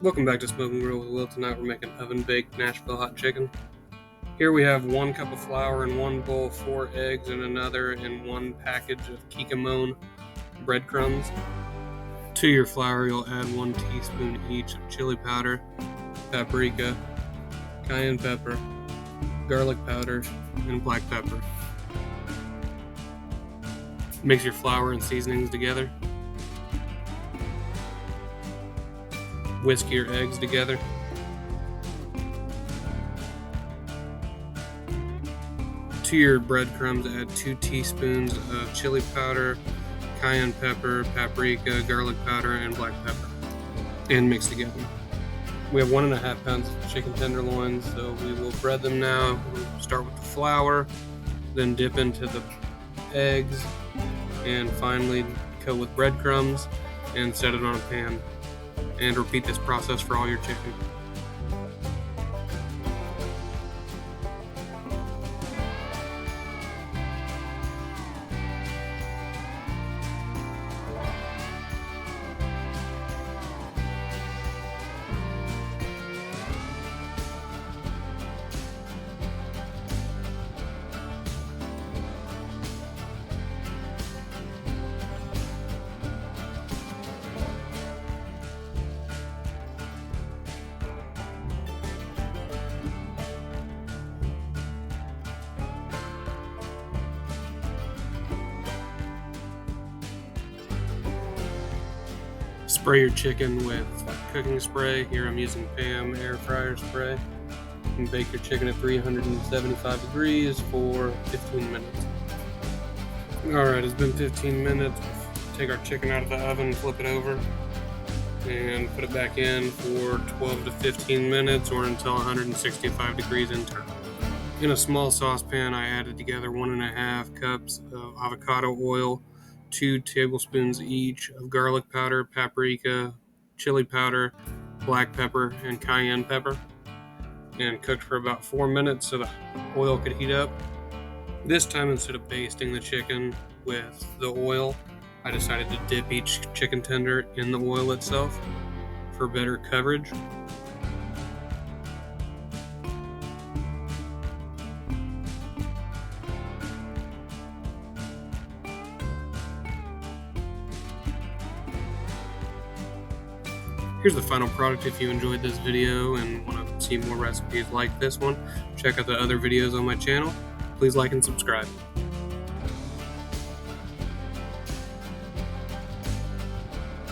Welcome back to Smoke and Grill with Will. Tonight we're making oven-baked Nashville hot chicken. Here we have 1 cup of flour in one bowl, 4 eggs in another, and 1 package of Kikkoman breadcrumbs. To your flour, you'll add 1 teaspoon each of chili powder, paprika, cayenne pepper, garlic powder, and black pepper. Mix your flour and seasonings together. Whisk your eggs together. To your breadcrumbs, add 2 teaspoons of chili powder, cayenne pepper, paprika, garlic powder, and black pepper, and mix together. We have 1.5 pounds of chicken tenderloins, so we will bread them now. We'll start with the flour, then dip into the eggs, and finally coat with breadcrumbs and set it on a pan. And repeat this process for all your chicken. Spray your chicken with cooking spray. Here I'm using PAM air fryer spray. And bake your chicken at 375 degrees for 15 minutes. Alright, it's been 15 minutes. Take our chicken out of the oven, flip it over, and put it back in for 12 to 15 minutes or until 165 degrees internal. In a small saucepan, I added together 1.5 cups of avocado oil, 2 tablespoons each of garlic powder, paprika, chili powder, black pepper, and cayenne pepper, and cooked for about 4 minutes so the oil could heat up. This time, instead of basting the chicken with the oil, I decided to dip each chicken tender in the oil itself for better coverage. Here's the final product. If you enjoyed this video and want to see more recipes like this one, check out the other videos on my channel. Please like and subscribe.